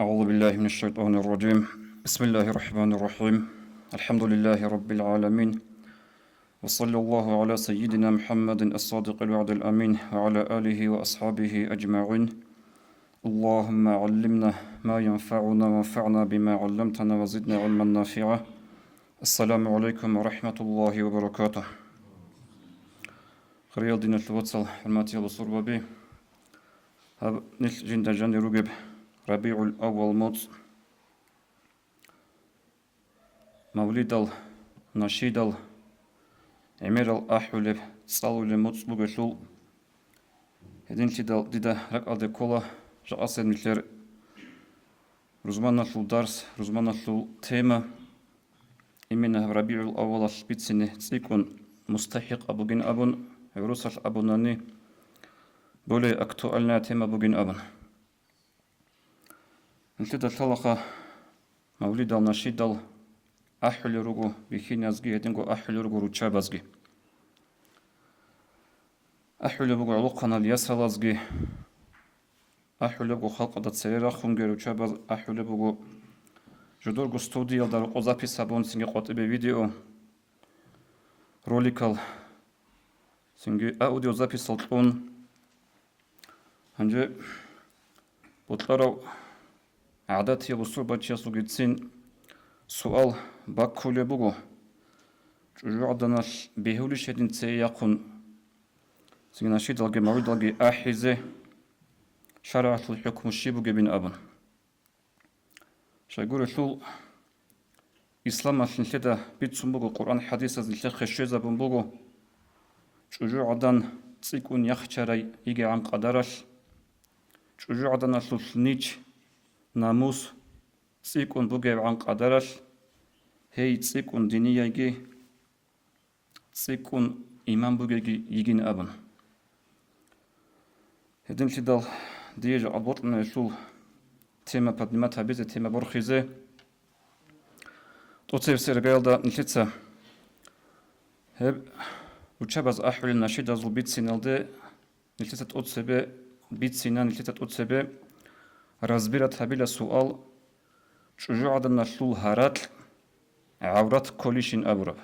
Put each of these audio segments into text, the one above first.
أعوذ بالله من الشيطان الرجيم. بسم الله الرحمن الرحيم. الحمد لله رب العالمين، وصلى الله على سيدنا محمد الصادق الوعد الأمين وعلى آله وأصحابه أجمعين. اللهم علمنا ما ينفعنا وانفعنا بما علمتنا وزدنا علما نافعا. السلام عليكم ورحمة الله وبركاته. خير دين الوصل الماتي والصربة هب نل جند جند رجب ربيع الأول موت مولد نشيد عمر الأحولب صلوا لموت بقشل هدين تدل ددا رك أدي كولا جأسن مثل رزمان شو درس رزمان شو تيمة إمنا ربيع الأول بيتسنة تيكون مستحق أبوجين أبون عروس أبوناني بولي أكتوالنا تيمة بوجين أبون نتيجة الحلقة مولد النشيد أحل رجو بخين أزجي هدينكو أحل رجو رتشا بزجي أحل رجو علقنا اليسار أزجي أحل رجو خلق دت سيرة خونجر رتشا بز أحل رجو جدور جستودي دار قزابي سابون سنجي قط بفيديو روليكال سنجي أوديو زابي سلطون هنجي بطلرو عاداتي بصوبة تشاسو جتسين سؤال باكولي بوغو جوعدنا بهولي شدين تسيقون سنجي نشيد الجي مورد الجي أحيزي شرعت الحكم الشيبوغي بن أبن شايقول شو إسلام الشنشدة بيتسون بوغو قرآن حديث الشيخ الشيزة بن بوغو جوعدن تسيكون يخشري يجي عن قدرش جوعدنا شلنيج ناموس تسيكون بوغي عن قدرش هي تسيكون دينية يجي تسيكون إمام بوغي يجين أبن هدين شدال ديجا أبوطلنا شو تيما بدنماتها بيزي تيما برخيزي توتسيب سيرغيال دا نشيتسا هب وچاباز أحول النشيد زو بيتسينال دي نشيتسا توتسيبي بيتسينا نشيتسا توتسيبي разбират хабила суал чужуадан нашлул харат аврат колишин абраб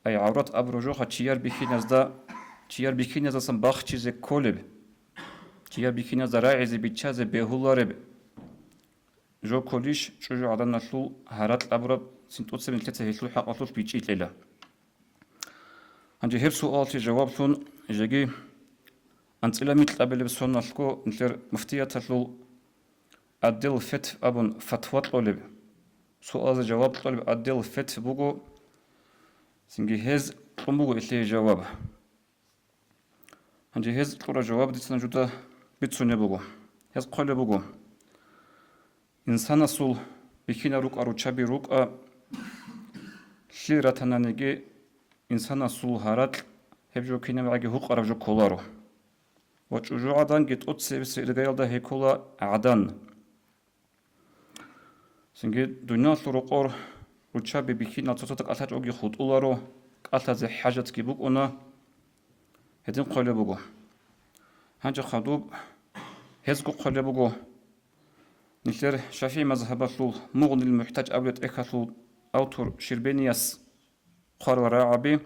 ай аврат аброжо хачияр бихиназда сам бах чизе колеб чияр бихиназда раизе бичазе бехулареб жо колиш чужуадан нашлул харат абраб синтоцем летса хешлу хақатлул бичилела анже хер суал чи жаваб сун жеги أنتلميت قبل بسون الكو نتر مفتية تلو أدل فت أبون فتوى طلب سؤال جواب طلب أدل فت بوجو سنجي هز طمبوجو إليه جواب عندي هز طور جواب دي سنجودا بتسوني بوجو هز قل بوجو إنسان سول بكينا روك أرو تشابي روك شيرة تنانيجي إنسان سول هارات هبجو كينا معاجي هوك أرجو كولارو وجوعدان جت أتصيب سيرجال ده هيكولا عدن سنجي دنيا سرقور وتشابي بكينا تصوتك أثر أوجي خود أولارو أثر زي حاجات كيبوك أنا هدين قلبوجو هنجا خدوب هزقو قلبوجو نشر شافي مذهب سول مغني المحتاج أولاد إكاسول أوتور شربينياس قرر رعبي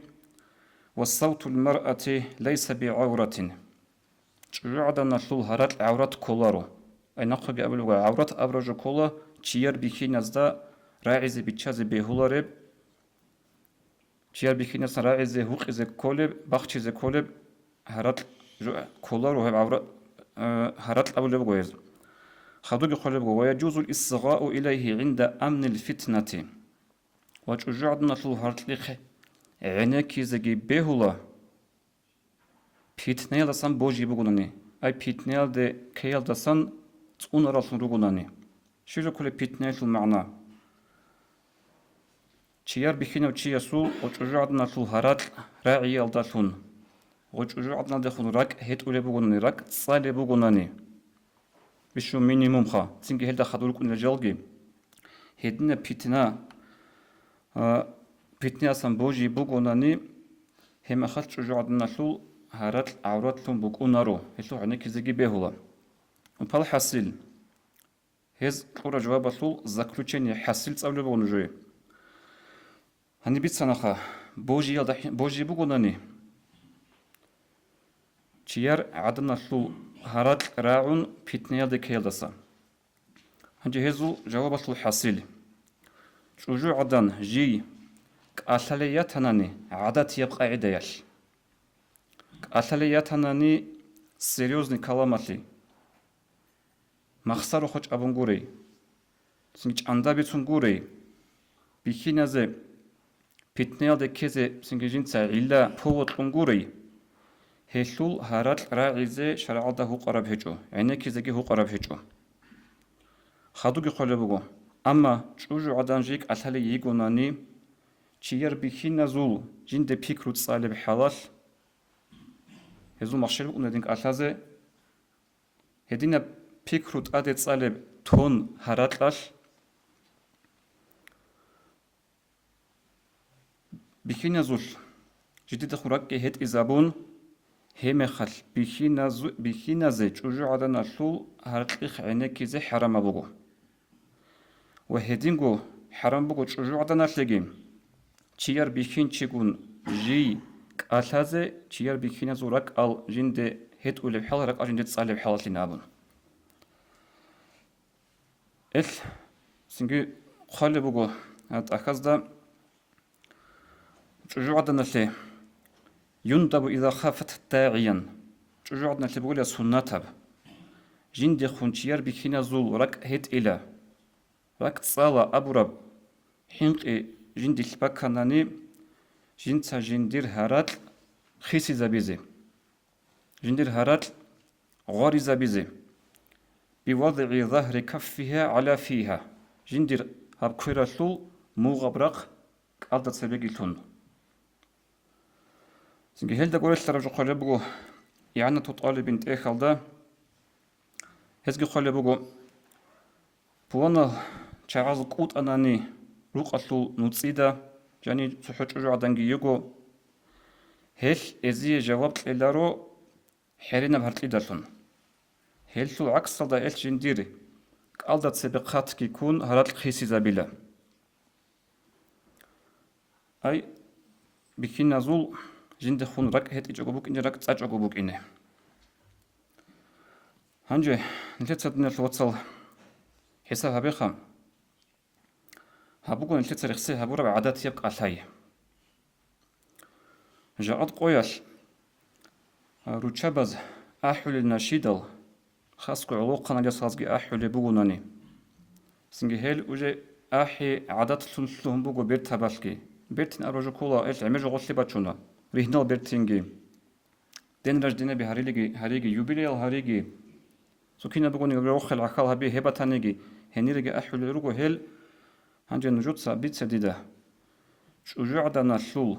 والصوت المرأة ليس بعورة جوعدنا شلول هرات عورات كولارو أي نقطة قبل عورات أبرج كولا تيار بيكينازدا راعز بيتشاز بهولارب تيار بيكيناز راعز هوق إز كولب بخش إز كولب هرات كولارو هم عورات هرات أبل بقويز خدوج كولب ويجوز الإصغاء إليه عند أمن الفتنة وجوعدنا شلول هرات لخ عنك إزجي بهولا فتنة دسان بوجي بقولني أي فتنة ده كيال دسان تون راسون رقولني شو كل فتنة شو المعنى تيار بخينا وتشي سو وتجعدنا شو هرات راعي الدشون وتجعدنا دخون راك هيت أولي بقولني راك صالي بقولني بشو مينيموم خا تنجي هل دخلوا لكم الجلجي هدنا فتنة سان بوجي بقولني هم أخذ تجعدنا شو هارات عورات لهم بكون نارو هسه عنك زجي بهلا وبالحصيل هز قرا جواب طول заключение حاصل صعب بونجوي هني بيت سنخا بوجي يلدا بوجي بقولني تيار عدنا طول هرات راعون بيتنيا دكيلدسا هنجي هزو جواب طول حاصل شوجو عدن جي كأثليات هناني عادات يبقى عديال كأثليات هناني سيريوزني كلاماتي مخسرو خوش أبنغوري سنجي عندا بيتسنغوري بيخينازي بيتنيال دي كيزي سنجي جنسا إلا بووت لنغوري هيشول هارات راعيزي شرعالدا هو قرب هجو عيني كيزيكي هو قرب هجو خادوغي قولي بغو أما شوجو عدنجيك أثالي يغوناني چير بيخينازول جند بيكرو تصالي بحالال هزو مخشر بقونا دينك أثازي هدينا بيكرو تقادي تصالي تون هاراتلاش بيخينازول جديد خوراكي هت إزابون همخل بيخينازي چوجو عدن أشول هارتليخ عيني كيزي حرام بغو وهدينغو حرام بغو چوجو عدن أشليجيم چير بيخين چيگون جي كأثازي چير بيخينازو راك أل جند هت أولي بحال راك أجند تصالي بحال لنابون إل سنجي خالي بغو هات أخذ چوجو عدن أشلي يندب إذا خافت داعيا چوجو عدن أشلي بغو لسناتب جند خونچير بيخينازو راك هت إلا راك تصالا أبورب حينقي جند الباكاناني جنسا جندير هارات خيسي زابيزي جندير هارات غاري زابيزي بوضع ظهر كفها على فيها جندير هابكويراسول موغبرق قالت سبيقي تون سنجي هل دا قولت لرجو قولي يعني تطالب بنت إيخالدا هزجي قولي بوانا چاغاز قوت أناني روقاسول نوتسيدا جاني سحوچوجو عدنگي يوغو هل ازي جواب تلارو حرينا بهرتلي دالون هل سو عكس صدا ال جنديري قالدات سبقات كيكون هرات الخيسي زابيلا اي بكين نازول جند خون راك هت اجوغو بوك اني راك تاجوغو بوك اني هانجي نتتصدنا الواتسال حساب هبيخم هابوغو نتلت رخصي هابورا بعادات يبقى ثاي جاءت قوياش روتشابز أحول النشيدل خاصكو علوقنا جسازجي أحول بوغوناني سنجي هيل وجي أحي عادات سنسلهم بوغو بيرت هبالكي بيرتين أروجو كولا إيش عميجو غسلي باتشونا ريهنال بيرتينجي دين راج دينا هاريجي يوبيليال هاريجي سوكينا بوغوني روخ العخال هبي هباتانيجي هنيرجي أحول روغو هيل هنجي نجوتسا بيتسا ديدا شجوعدا نشول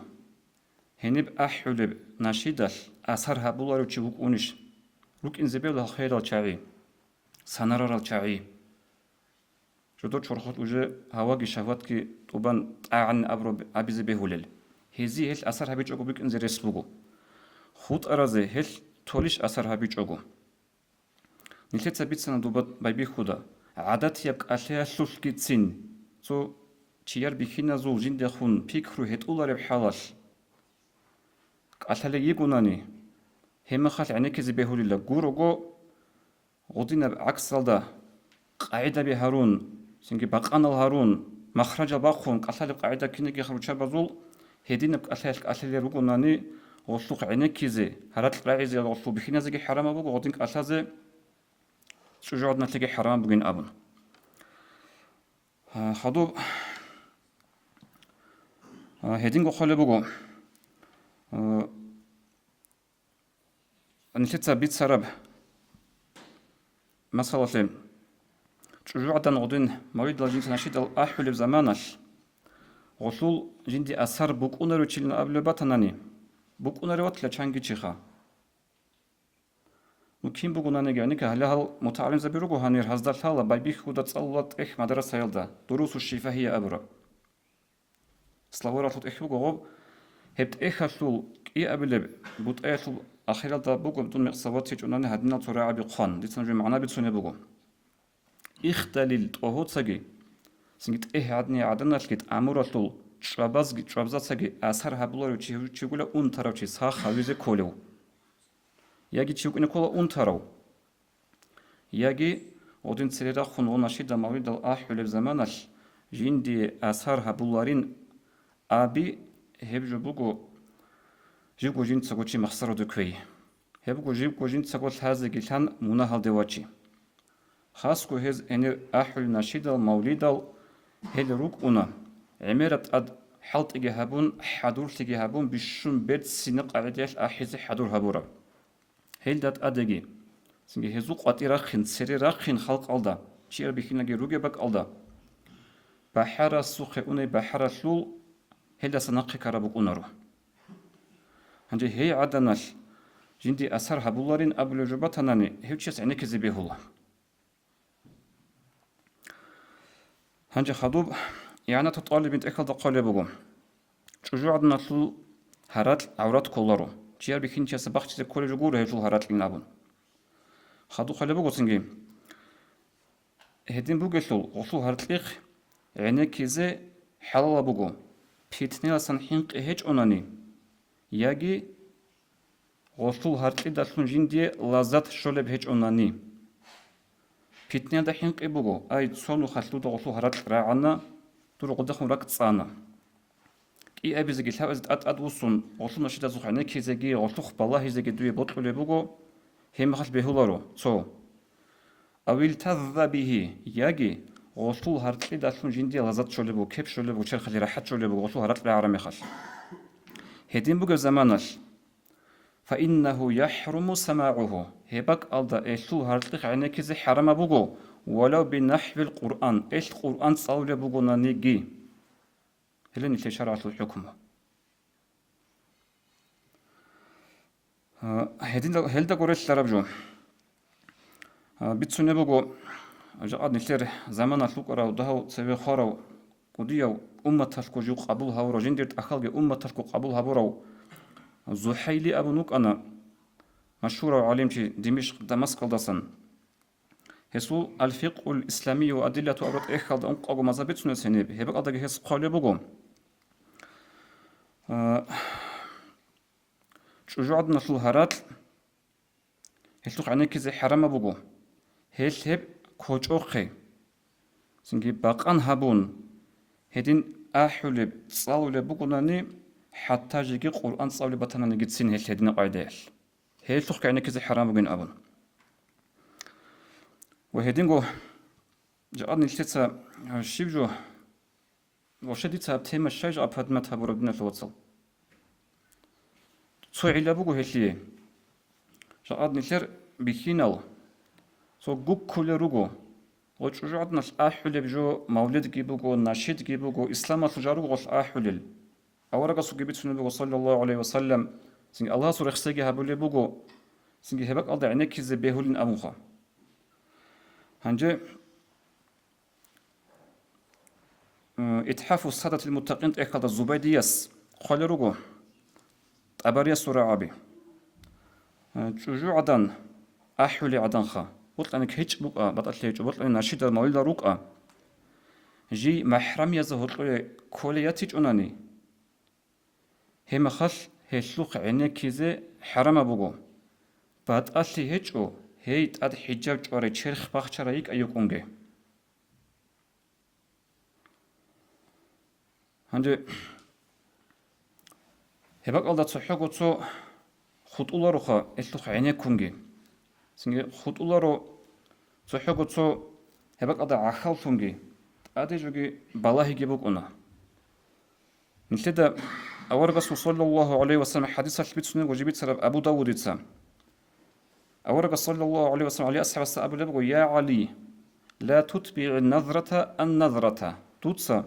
هنب أحول نشيدل أثرها بولارو تشوك أونش روك إنزبيل الخير الشعي سنرار الشعي جدو شرخت وجه هواجي شهواتك طبعا عن أبرو أبيز بهولل هذه هل أثرها بيجوجو بيك إنزر يسبوجو خود أرازه هل توليش أثرها بيجوجو نلتت بيت سنة دوبات بايبي خودا عادات يبك أشياء سوسكي تسين سو چيار بيخينا زول جند خون بيكرو هت أولار بحالش أشياء يجوناني هم خال عنك زبيهولي لا جورو غدينا عكس هذا قاعدة بهارون سنجي بقان الهارون مخرج باخون أشياء قاعدة كنيجي خروج بزول هدينا أشياء يجوناني غسوق عنك زي هرات راعي غسوق بيخينا زي حرام أبو غدينك أشياء شجعنا تلاقي حرام بين أبن خدو هدينغو خالي بغو نتلتا بيت سرب مثلا لهم شجعنا نغدين مريد لجنس نشيد الأحول بزمانش غسول جندي أثر بوكونا روتشيلنا قبل باتناني بوكونا روتلا چانجي چيخا وكيم بوغوناني يعني كهلا متعلم زبيروغو هانير هزدال ثالا بايبيخ خودا تصالات إخ مدرسة يلدا دروس الشفاء هي أبرا سلاورات إخ بوغو هبت إخ هسول كي أبلب بوت أيسول أخيرا دا بوغو بدون مقصوات تيجوناني هدنا تراعي بقخان دي تنجي معنا بتسوني بوغو იხდალილ ტოჰოცაგი სინგით ეჰადნი ადანალკით ამურატულ ჭვაბზაცაგი ასარ ჰაბულარი ჩიგულა უნთარავჩი სახავიზე ქოლევ იაგი ჩიუკინე ქოლა უნთარავ იაგი ოდინ ცერერა ხუნონაში დამავიდალ აჰულებ ზამანალ ჟინდი ასარ ჰაბულარინ აბი ჰებჯუბუგო ჟიგო ჟინცაგოჩი მახსაროდო ქვეი ჰებგო ჟიგო ჟინცაგო თაზეგი თან მუნაჰალდევაჩი ხასკო ჰეზ ენერ აჰულ ნაშიდალ მავლიდალ ჰელ რუკ უნა ემერატ ად ჰალტიგი ჰაბუნ ჰადურთიგი ჰაბუნ ბიშუნ ბეთ სინე ყავედიალ აჰიზე ჰადურ ჰაბურა ჰელდატ ადეგი სინგე ჰეზუ ყვატირა ხინ ცერერა ხინ ხალყალდა ჩიერ ბიხინაგი რუგება ყალდა ბაჰარა სუხე უნე ბაჰარა სულ ჰელდასა ნაყი კარაბუკუნარო ანჯე ჰე ადანალ ჟინდი ასარ ჰაბულარინ აბლეჯობათანანი ჰევჩეს ენეკეზე ბეჰულა ანჯე ხადუბ يعني تطالب انت اكل قلبكم جوجعنا سو هرات عورات كولارو جير بكين تشا سباخ كل جوجور هيجول هرات لينابون خادو قلبكم سنجي هدين بوغسول غسول هرتليق يعني كيزه حلال بوغو بيتنيا سنحين هيج اوناني ياغي غسول هرتلي داسون جيندي لازات شولب هيج اوناني بيتنيا دا حين قبوغو اي سونو خاطلو غسول هرات راعنا دور قدخون راك تصانا كي ابيزغي ثاوز ادوسون غسول نشيدا زوخانه كيزغي غسول بالله هيزغي دوي بوطلو بوغو هم خاص بهولارو سو اويل تذ به ياغي غسول هرتلي داسون جيندي لازات شولبو كيب شولبو چرخلي راحت شولبو غسول هرتلي عرمي خاص هدين بوغ زمانال فانه يحرم سماعه هبك الدا اسول هرتلي عينك زي حرام بوغو ولو بنحو القرآن إيش القرآن صاول بوغونا نيجي هلين اللي شرعت الحكم هل دا قريش لربجو بيتسوني بوغو جاءت نتلر زمان الفقراء ودهو سوي خارو وديو أمة تلقو جو قبول هاورو جنديرت أخلق أمة تلقو قبول هاورو زحيلي أبو نوك أنا مشهور وعليم دمشق دمسق داسن هسو الفقه الإسلامي وأدلة أبرد إخال أنقاق مذهبت سنة سنب هبق أدق هس قولي بغم شجوعد نسل هرات هسلوق عنك زي حرام بغو هل هب كوچوخي سنجي باقان هابون هدين أحولب تصالولي بغناني حتى جيكي قرآن تصالولي بطناني جدسين هل هدين قايدهل هسلوق عنك زي حرام بغن أبون وهدينغو جاءني لتسا شيبجو وشديتها بتيمة الشايج أبهد ما تهبو ربنا الوصل تسوعي لابوغو هليه جاءني لتر بكينال سو قوك كل روغو وجعدنا الآحول بجو مولد جيبوغو ناشد جيبوغو إسلام الفجاروغو الآحول أورغا سو جيبت سنبوغو صلى الله عليه وسلم سنگ الله سو رخصيجي هبولي بوغو سنگ هبك ألد عنك كيزي بيهولين أموخا هنجي إتحاف السادة المتقين إخذ الزبيديس قال رجو أباريا سورة عبي جوجو عدن أحولي عدن خا قلت أنك هيج بقى بطلت هيج قلت أن نشيد المولد رقة جي محرم يزهر كولياتي جوناني هم خل هيشلوق عينك كيزي حرام بقو بعد أصلي هيجو هيت أد حجاب جواري چرخ باخچرايك أيوكونجي هنجي هباك ألدا تصحيقو تصو خطولارو خا إسلوخ عينيك كونجي سنجي خطولارو تصحيقو تصو هباك ألدا عخال تونجي أدي جوغي بالاهي جيبوك أنا نتلدا أورغس صلى الله عليه وسلم حديثة البيت سنين وجيبت سرب أبو داود يتسام أورغ صلى الله عليه وسلم عليه أصحاب السأب لبغو يا علي لا تتبع النظرة النظرة توتسا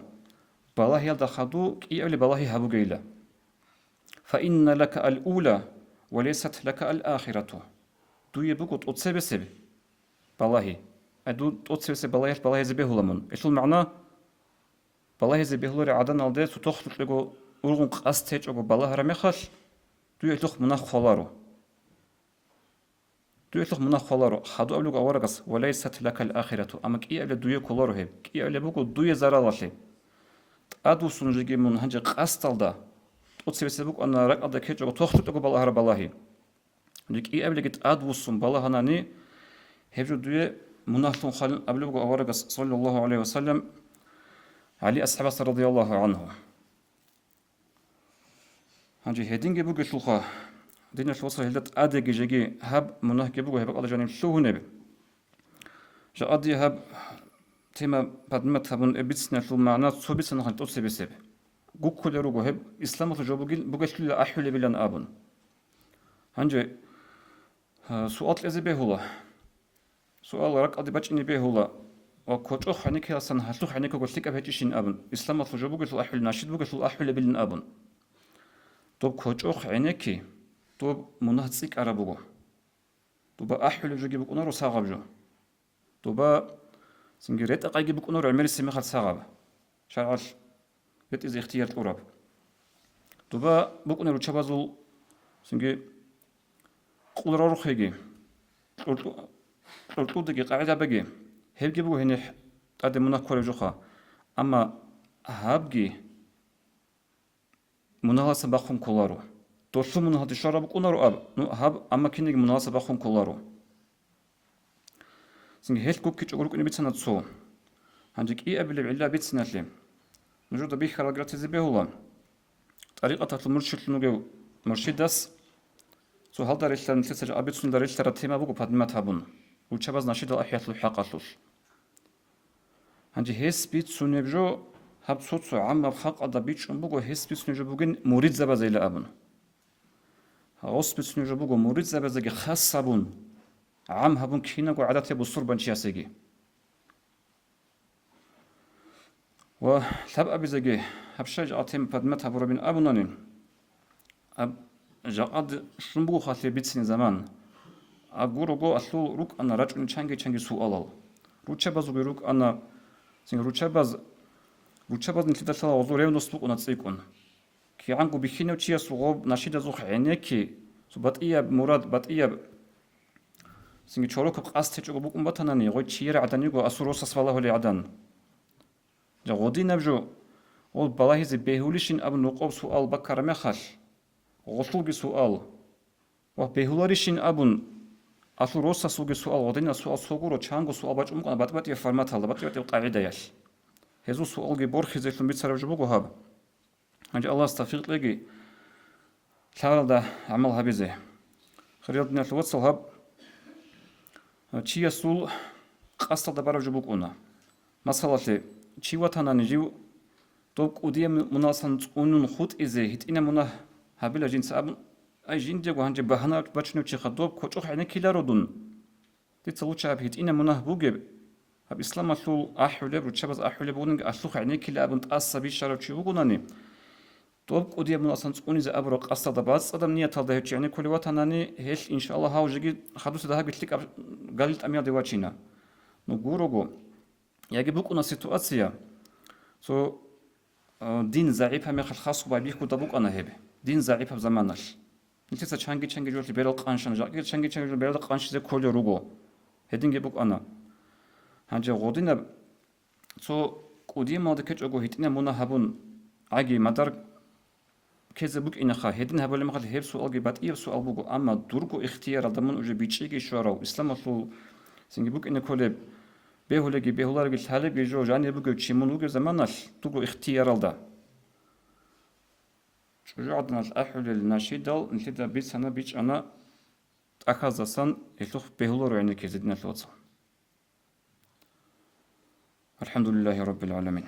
بالله يلدا خدو كي أولي بالله هبو جيلا فإن لك الأولى وليست لك الآخرة دو يبقو تقصي بسب بالله أدو تقصي بسب بالله زبيه لمن إيش المعنى بالله زبيه لوري عدن الدي ستخلق لغو أرغن قاستيج أغو بالله رميخل دو يتلوخ مناخ خلارو دوية لخ مناخ خلارو خدو أبلغ أورغس وليست لك الآخرة أما كي أبل دوية كلارو هيب كي أبل بوكو دوية زرالة أدو سنجي من هنجي قاستل دا تقصي بسبوك أنا رك أدا كيجو تخطب تقو بالله رب الله ديك إي أبل جت أدو سن بالله هناني هيجو دوية مناخ خل أبلغ أورغس صلى الله عليه وسلم علي أصحابه رضي الله عنه هنجي هيدينجي بوكو شلخا دين الوصل هلت أدي جيجي هب مناخ بوكو هب الله جانب شو هنبي جا أدي هب تيما بدمت هبون بيتسنا شو معنات سو بيتسنا خلت أوسي بسبب جو كل روجو هب إسلام في جوبو بوجش لي أحول بلان أبون هنجي سؤال لازم بهولا سؤال رك أدي بتشني بهولا وكوتشو خانك أصلا هشلو خانك قلت لك أبهتشين أبون إسلام في جوبو بوجش أحول ناشد بوجش أحول بلان أبون طب كوتشو خانك طب منهتسيك أرابوجو طب أحول جوجي بكونر وساقب جو طب سنجريت أقايجي بكونر عمري سمخت ساقب شرعش بيت إز اختيار الأوراب دوبا بكونر وشبازول سنجي قدر روحيجي قلتو دقي قاعدة بقي هبجي بو هنا قد مناخ كوري جوخا أما هابجي مناهسة بخون كولارو دوشو مناهة الشراب بكونرو أب هاب أما كينيج مناهسة بخون كولارو سنجي هيل كوكي تقولك إني بيتسنة تسو عندك إيه قبل العلا بيتسنة لي نجود بيه خلاقات زبيه الله طريقة المرشد نوجو مرشدس سو هل دار إشترى نتيجة أبيتسون دار إشترى تيما بوجو بدمت هبون وشباز نشيد الأحياء الحقاقلوش عندي هيس بيتسون يبجو هب صوت عام بخاق أدا بيتش بوجو هيس بيتسون يبجو بوجن مريد زبازة إلى أبون هوس بيتسون يبجو بوجو مريد زبازة خاص صابون عام هبون كينا جو عادات يبو صور بنشياسيجي وثب أبي زجي هبشج أتيم بدمت هبوربين أبونانين أب جاقد شنبو خاطر بيتسين زمان أقولو جو أصلو روك أنا رجل چنگي سؤال روچه باز روك أنا سين روچه باز نتيجة سلا وزوريو نسبق ونتسيقون كي عنقو بخينو چيا سوغوب نشيد زوخ عينيكي سو بطئية مراد بطئية سين چوروك قاستي چوغو بكم بطناني غوي چير عدنيغو أسروس أسفاله لي عدن جا غودي نبجو غول بالله زي بيهوليشين أب نقوب سؤال بكر مخال غطلوغي سؤال وبيهولاريشين أبون أصل روسا سوغي سؤال غودينا سؤال سوغورو چانغو سؤال باچ أمكنا باتباتي فرمات هلا باتباتي قاعدة ياش هزو سؤال جي بورخي زي فلمبيت سرب جبوغو هاب هنجي الله استفيق لغي ثارل دا عمل هابيزي خريال دنيا الوصل هاب چيا سول قاستل دا بارو جبوغونا مسألة چي وطانا نجيو دوك وديا مناسن تقونون خود إزي هتئنا مناه هابيلا جنس أبن أي جين ديگو هنجي بحنا بچنو چي خدوب كوچوخ عيني كيلا رودون دي تلوچ هاب هتئنا مناه بوغيب هاب إسلام أسلو أحولي برو چباز أحولي بغننگ أسلوخ عيني كيلا أبن تأسا بيشارو چي بغناني دوك وديا مناسن تقوني زي أبرو قصة دباز أدم نية تالده هيچ يعني كولي وطاناني هيل إن شاء الله هاو جيگي خدوس ده هاگتلك قلت أميا ديواتشينا نقولوغو يجي بوكونا سيتواتسيا سو دين ضعيف هم خاص وبيحكوا دبوك أنا هبه دين ضعيف في زمانش نتيجة چنگي جوت بيرل قانشان جاكي چنگي جوت بيرل قانش زي كل روغو هدين جبوك أنا هنجي غودينا سو قديم ما دكتش أقول هتينا منا هبون عجي مدار كذا بوك إنها هدين هبول ما خد هب سؤال جبات إيه سؤال بوكو أما درجو اختيار ضمن وجه بيتشيجي شوارو إسلام أصل سنجي بوك إنه كله بهولگی بهولارگی طالب جو جانی بگو چیمونوگ زمانش توگو اختیار الدا شجاعتنا الأحول الناشدال نتيجة بيت سنة بيش أنا أخذ سن يتوخ بهولار يعني كزدنا الوصل الحمد لله رب العالمين